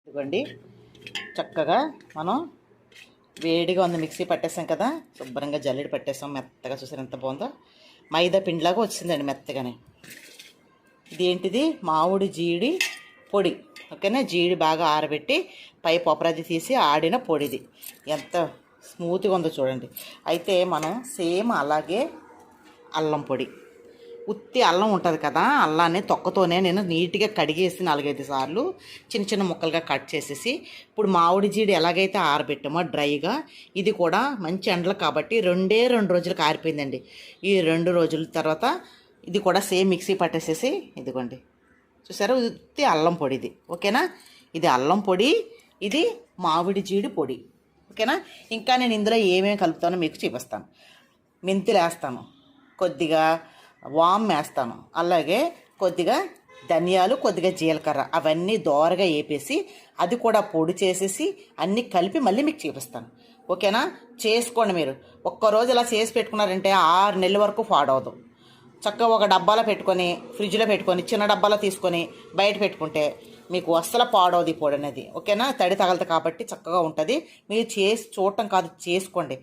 ఇదిగోండి, చక్కగా మనం వేడిగా ఉంది మిక్సీ పట్టేసాం కదా, శుభ్రంగా జల్లెడ పట్టేసాం. మెత్తగా చూసారు ఎంత బాగుందో, మైదా పిండిలాగా వచ్చిందండి మెత్తగానే. ఇదేంటిది, మామిడి జీడి పొడి. ఓకేనా, జీడి బాగా ఆరబెట్టి పై పొపరది తీసి ఆడిన పొడిది. ఎంత స్మూత్గా ఉందో చూడండి. అయితే మనం సేమ్ అలాగే అల్లం పొడి, ఉత్తి అల్లం ఉంటుంది కదా, అల్లాన్ని తొక్కతోనే నేను నీట్గా కడిగేసి 4-5 సార్లు చిన్న చిన్న ముక్కలుగా కట్ చేసేసి, ఇప్పుడు మామిడి జీడి ఎలాగైతే ఆరబెట్టామో డ్రైగా, ఇది కూడా మంచి ఎండలు కాబట్టి 2 రోజులకు ఆరిపోయిందండి. ఈ 2 రోజుల తర్వాత ఇది కూడా సేమ్ మిక్సీ పట్టేసేసి, ఇదిగోండి చూసారా, ఉత్తి అల్లం పొడి ఇది. ఓకేనా, ఇది అల్లం పొడి, ఇది మామిడి జీడి పొడి. ఓకేనా, ఇంకా నేను ఇందులో ఏమేమి కలుపుతానో మీకు చూపిస్తాను. మెంతులు వేస్తాను, కొద్దిగా వామ్ వేస్తాను, అలాగే కొద్దిగా ధనియాలు, కొద్దిగా జీలకర్ర, అవన్నీ దోరగా వేపేసి అది కూడా పొడి చేసేసి అన్నీ కలిపి మళ్ళీ మీకు చూపిస్తాను. ఓకేనా, చేసుకోండి మీరు. ఒక్కరోజు ఇలా చేసి పెట్టుకున్నారంటే 6 నెలల వరకు పాడవదు. చక్కగా ఒక డబ్బాలో పెట్టుకొని, ఫ్రిడ్జ్లో పెట్టుకొని, చిన్న డబ్బాలో తీసుకొని బయట పెట్టుకుంటే మీకు అస్సలు పాడవది పొడి అనేది. ఓకేనా, తడి తగలదు కాబట్టి చక్కగా ఉంటుంది. మీరు చేసి చూడటం కాదు, చేసుకోండి.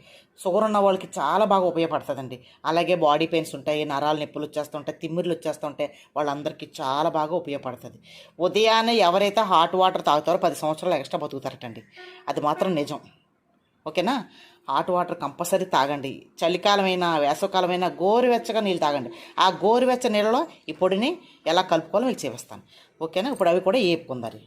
షుగర్ ఉన్న వాళ్ళకి చాలా బాగా ఉపయోగపడుతుందండి. అలాగే బాడీ పెయిన్స్ ఉంటాయి, నరాల నొప్పులు వచ్చేస్తుంటాయి, తిమ్మిర్లు వచ్చేస్తుంటాయి, వాళ్ళందరికీ చాలా బాగా ఉపయోగపడుతుంది. ఉదయాన్నే ఎవరైతే హాట్ వాటర్ తాగుతారో 10 సంవత్సరాలు ఎక్స్ట్రా బతుకుతారటండి, అది మాత్రం నిజం. ఓకేనా, హాట్ వాటర్ కంపల్సరీ తాగండి. చలికాలమైనా వేసవకాలమైనా గోరువెచ్చగా నీళ్ళు తాగండి. ఆ గోరువెచ్చ నీళ్ళలో ఈ పొడిని ఎలా కలుపుకోవాలో మీకు చూపిస్తాను. ఓకేనా, ఇప్పుడు అవి కూడా వేపుకుందారు.